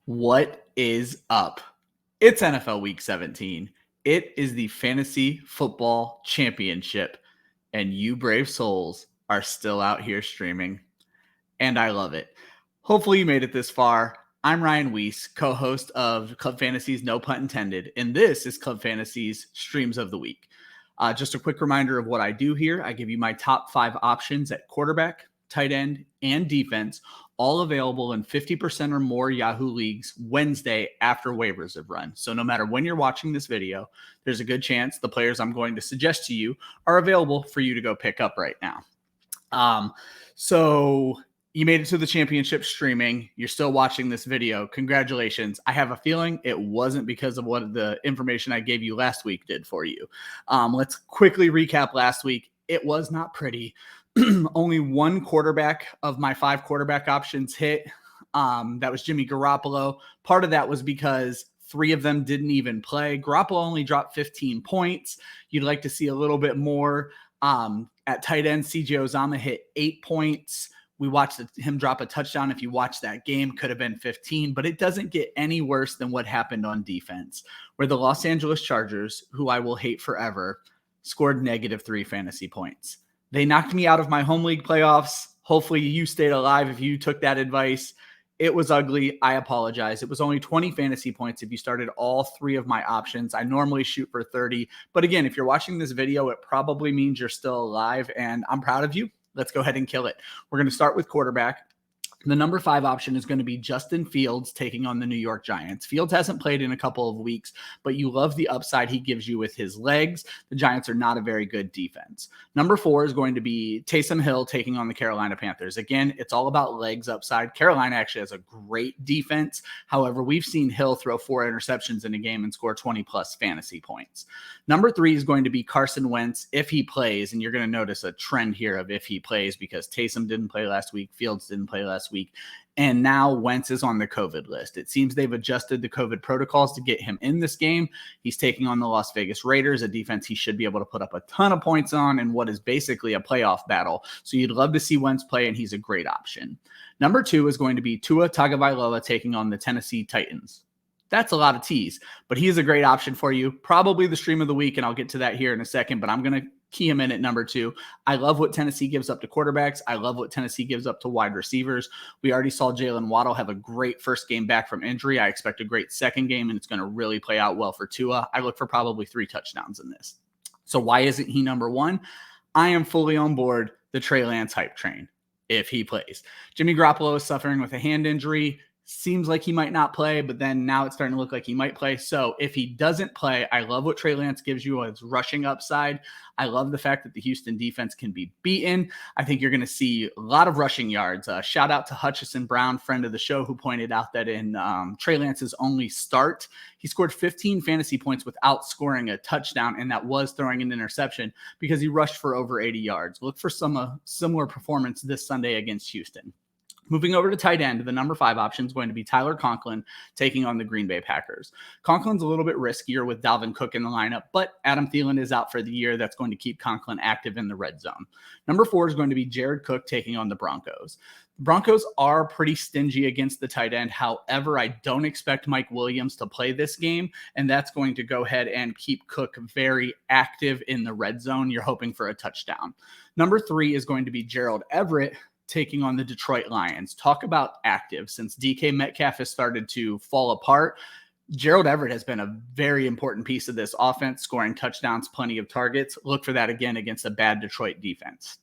What is up? It's NFL Week 17. It is the Fantasy Football Championship, and you brave souls are still out here streaming, and I love it. Hopefully you made it this far. I'm Ryan Weisse, co-host of Club Fantasy's No Punt Intended, and this is Club Fantasy's Streams of the Week. Just a quick reminder of what I do here. I give you my top 5 options at quarterback, tight end, and defense, all available in 50% or more Yahoo leagues Wednesday after waivers have run. So no matter when you're watching this video, there's a good chance the players I'm going to suggest to you are available for you to go pick up right now. So you made it to the championship streaming. You're still watching this video. Congratulations. I have a feeling it wasn't because of what the information I gave you last week did for you. Let's quickly recap last week. It was not pretty. Only one quarterback of my 5 quarterback options hit. That was Jimmy Garoppolo. Part of that was because 3 of them didn't even play. Garoppolo only dropped 15 points. You'd like to see a little bit more. At tight end, CJ Uzomah hit 8 points. We watched him drop a touchdown. If you watched that game, could have been 15, but it doesn't get any worse than what happened on defense, where the Los Angeles Chargers, who I will hate forever, scored -3 fantasy points. They knocked me out of my home league playoffs. Hopefully you stayed alive if you took that advice. It was ugly. I apologize. It was only 20 fantasy points if you started all 3 of my options. I normally shoot for 30. But again, if you're watching this video, it probably means you're still alive, and I'm proud of you. Let's go ahead and kill it. We're going to start with quarterback. The number 5 option is going to be Justin Fields taking on the New York Giants. Fields hasn't played in a couple of weeks, but you love the upside he gives you with his legs. The Giants are not a very good defense. Number 4 is going to be Taysom Hill taking on the Carolina Panthers. Again, it's all about legs upside. Carolina actually has a great defense. However, we've seen Hill throw 4 interceptions in a game and score 20-plus fantasy points. Number 3 is going to be Carson Wentz if he plays, and you're going to notice a trend here of if he plays because Taysom didn't play last week, Fields didn't play last week, and now Wentz is on the COVID list. It seems they've adjusted the COVID protocols to get him in this game. He's taking on the Las Vegas Raiders, a defense he should be able to put up a ton of points on in what is basically a playoff battle. So you'd love to see Wentz play, and he's a great option. Number 2 is going to be Tua Tagovaila taking on the Tennessee Titans. That's a lot of T's, but he is a great option for you. Probably the stream of the week, and I'll get to that here in a second, but I'm going to key him in at number 2. I love what Tennessee gives up to quarterbacks. I love what Tennessee gives up to wide receivers. We already saw Jalen Waddle have a great first game back from injury. I expect a great second game, and it's going to really play out well for Tua. I look for probably 3 touchdowns in this. So why isn't he number 1? I am fully on board the Trey Lance hype train if he plays. Jimmy Garoppolo is suffering with a hand injury. Seems like he might not play, but then now it's starting to look like he might play. So if he doesn't play, I love what Trey Lance gives you as rushing upside. I love the fact that the Houston defense can be beaten. I think you're going to see a lot of rushing yards. Shout out to Hutchison Brown, friend of the show, who pointed out that in Trey Lance's only start, he scored 15 fantasy points without scoring a touchdown, and that was throwing an interception because he rushed for over 80 yards. Look for some similar performance this Sunday against Houston. Moving over to tight end, the number 5 option is going to be Tyler Conklin taking on the Green Bay Packers. Conklin's a little bit riskier with Dalvin Cook in the lineup, but Adam Thielen is out for the year. That's going to keep Conklin active in the red zone. Number 4 is going to be Jared Cook taking on the Broncos. The Broncos are pretty stingy against the tight end. However, I don't expect Mike Williams to play this game, and that's going to go ahead and keep Cook very active in the red zone. You're hoping for a touchdown. Number 3 is going to be Gerald Everett taking on the Detroit Lions. Talk about active. Since DK Metcalf has started to fall apart, Gerald Everett has been a very important piece of this offense, scoring touchdowns, plenty of targets. Look for that again against a bad Detroit defense.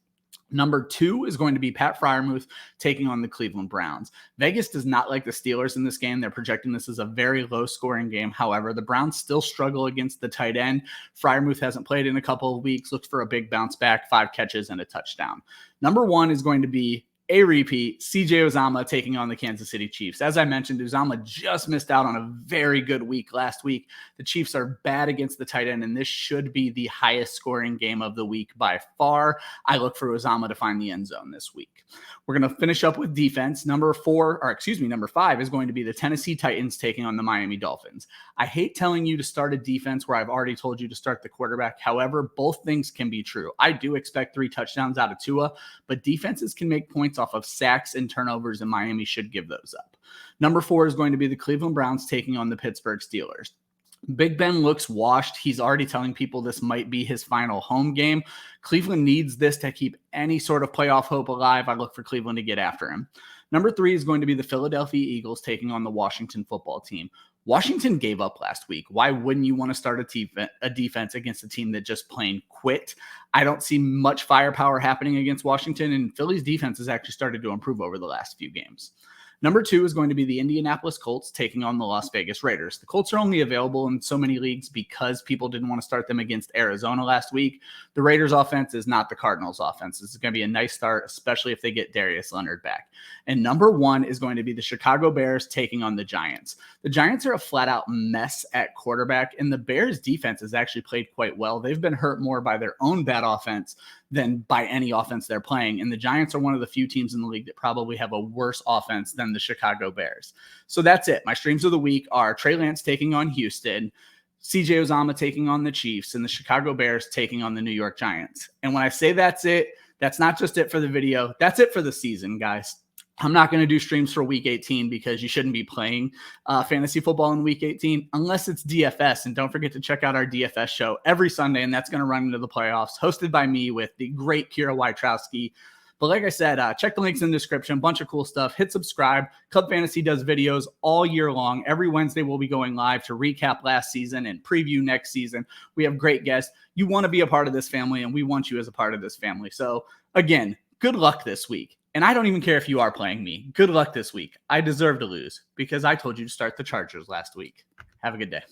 Number 2 is going to be Pat Fryermuth taking on the Cleveland Browns. Vegas does not like the Steelers in this game. They're projecting this as a very low-scoring game. However, the Browns still struggle against the tight end. Fryermuth hasn't played in a couple of weeks. Looks for a big bounce back, 5 catches and a touchdown. Number 1 is going to be a repeat, CJ Uzomah taking on the Kansas City Chiefs. As I mentioned, Uzomah just missed out on a very good week last week. The Chiefs are bad against the tight end, and this should be the highest scoring game of the week by far. I look for Uzomah to find the end zone this week. We're going to finish up with defense. Number 5 is going to be the Tennessee Titans taking on the Miami Dolphins. I hate telling you to start a defense where I've already told you to start the quarterback. However, both things can be true. I do expect 3 touchdowns out of Tua, but defenses can make points off of sacks and turnovers, and Miami should give those up. Number 4 is going to be the Cleveland Browns taking on the Pittsburgh Steelers. Big Ben looks washed. He's already telling people this might be his final home game. Cleveland needs this to keep any sort of playoff hope alive. I look for Cleveland to get after him. Number 3 is going to be the Philadelphia Eagles taking on the Washington football team. Washington gave up last week. Why wouldn't you want to start a defense against a team that just plain quit? I don't see much firepower happening against Washington, and Philly's defense has actually started to improve over the last few games. Number 2 is going to be the Indianapolis Colts taking on the Las Vegas Raiders. The Colts are only available in so many leagues because people didn't want to start them against Arizona last week. The Raiders offense is not the Cardinals offense. This is going to be a nice start, especially if they get Darius Leonard back. And number 1 is going to be the Chicago Bears taking on the Giants. The Giants are a flat out mess at quarterback, and the Bears defense has actually played quite well. They've been hurt more by their own bad offense than by any offense they're playing. And the Giants are one of the few teams in the league that probably have a worse offense than the Chicago Bears. So that's it. My streams of the week are Trey Lance taking on Houston, CJ Uzomah taking on the Chiefs, and the Chicago Bears taking on the New York Giants. And when I say that's it, that's not just it for the video. That's it for the season, guys. I'm not going to do streams for week 18 because you shouldn't be playing fantasy football in week 18 unless it's DFS. And don't forget to check out our DFS show every Sunday, and that's going to run into the playoffs, hosted by me with the great Kira Wojtrowski. But like I said, check the links in the description. Bunch of cool stuff. Hit subscribe. Club Fantasy does videos all year long. Every Wednesday we'll be going live to recap last season and preview next season. We have great guests. You want to be a part of this family, and we want you as a part of this family. So again, good luck this week. And I don't even care if you are playing me. Good luck this week. I deserve to lose because I told you to start the Chargers last week. Have a good day.